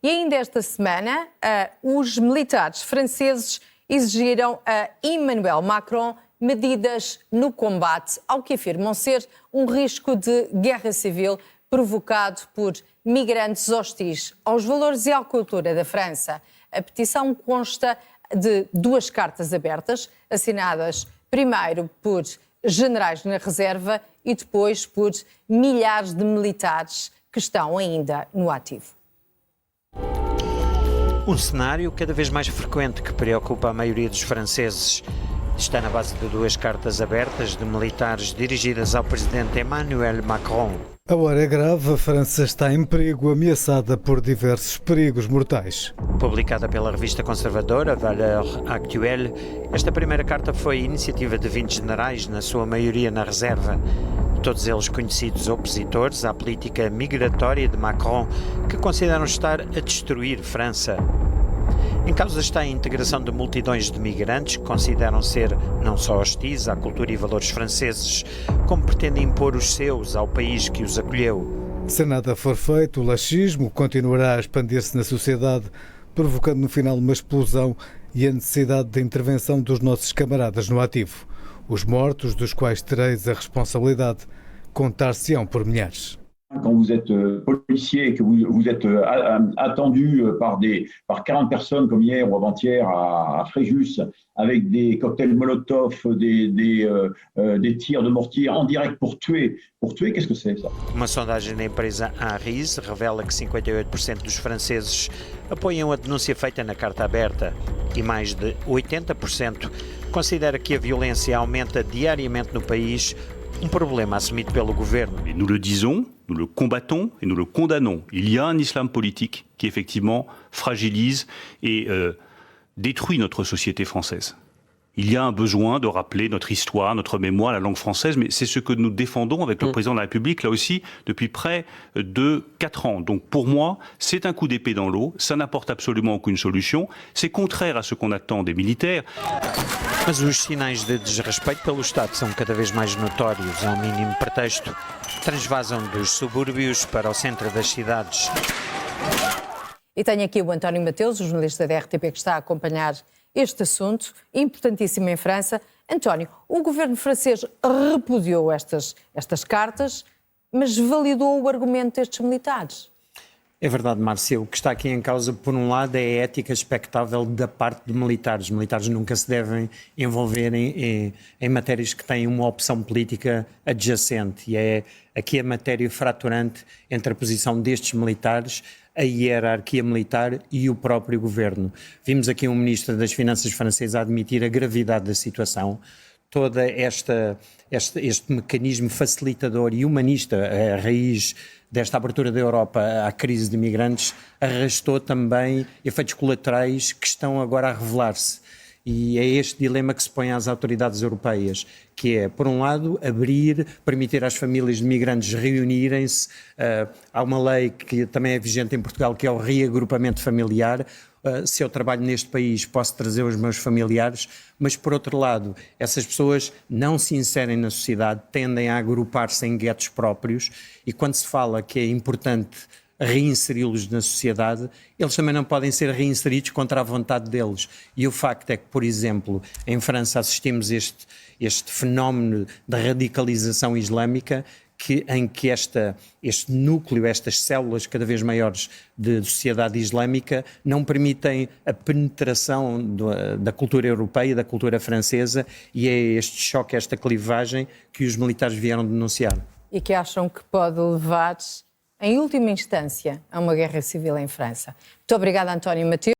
E ainda esta semana, os militares franceses exigiram a Emmanuel Macron medidas no combate ao que afirmam ser um risco de guerra civil provocado por migrantes hostis aos valores e à cultura da França. A petição consta de 2 cartas abertas, assinadas primeiro por generais na reserva e depois por milhares de militares que estão ainda no ativo. Um cenário cada vez mais frequente que preocupa a maioria dos franceses. Está na base de 2 cartas abertas de militares dirigidas ao presidente Emmanuel Macron. A hora é grave, a França está em perigo, ameaçada por diversos perigos mortais. Publicada pela revista conservadora Valeurs Actuelles, esta primeira carta foi iniciativa de 20 generais, na sua maioria na reserva. Todos eles conhecidos opositores à política migratória de Macron, que consideram estar a destruir França. Em causa está a integração de multidões de migrantes que consideram ser não só hostis à cultura e valores franceses, como pretendem impor os seus ao país que os acolheu. Se nada for feito, o laxismo continuará a expandir-se na sociedade, provocando no final uma explosão e a necessidade de intervenção dos nossos camaradas no ativo. Os mortos, dos quais tereis a responsabilidade, contar-se-ão por milhares. Quand vous êtes policier et que vous êtes attendu par 40 personnes comme hier ou avant-hier à Fréjus avec des cocktails Molotov, des tirs de mortier en direct pour tuer, qu'est-ce que c'est ça? Uma sondagem da empresa Harris revela que 58% dos franceses apoiam a denúncia feita na carta aberta e mais de 80% considera que a violência aumenta diariamente no país, um problema assumido pelo governo. Et nous le disons, nous le combattons et nous le condamnons. Il y a un islam politique qui effectivement fragilise et détruit notre société française. Il y a un besoin de rappeler notre histoire, notre mémoire, la langue française, mais c'est ce que nous défendons avec le président de la République, là aussi, depuis près de 4 ans. Donc pour moi, c'est un coup d'épée dans l'eau, ça n'apporte absolument aucune solution, c'est contraire à ce qu'on attend des militaires. Mas os sinais de desrespeito pelo Estado são cada vez mais notórios. Ao mínimo pretexto, transvasam dos subúrbios para o centro das cidades. E tenho aqui o António Mateus, o jornalista da RTP, que está a acompanhar este assunto, importantíssimo em França. António, o governo francês repudiou estas cartas, mas validou o argumento destes militares. É verdade, Márcia. O que está aqui em causa, por um lado, é a ética expectável da parte de militares. Os militares nunca se devem envolver em matérias que têm uma opção política adjacente. E é aqui a matéria fraturante entre a posição destes militares, a hierarquia militar e o próprio governo. Vimos aqui um ministro das Finanças francês a admitir a gravidade da situação. Todo este mecanismo facilitador e humanista, a raiz desta abertura da Europa à crise de imigrantes, arrastou também efeitos colaterais que estão agora a revelar-se. E é este dilema que se põe às autoridades europeias, que é, por um lado, permitir às famílias de migrantes reunirem-se. Há uma lei que também é vigente em Portugal, que é o reagrupamento familiar. Se eu trabalho neste país, posso trazer os meus familiares, mas, por outro lado, essas pessoas não se inserem na sociedade, tendem a agrupar-se em guetos próprios, e quando se fala que é importante reinseri-los na sociedade, eles também não podem ser reinseridos contra a vontade deles. E o facto é que, por exemplo, em França assistimos este fenómeno de radicalização islâmica, em que este núcleo, estas células cada vez maiores de sociedade islâmica não permitem a penetração da cultura europeia, da cultura francesa, e é este choque, esta clivagem que os militares vieram denunciar. E que acham que pode levar, em última instância, a uma guerra civil em França. Muito obrigada, António Mateus.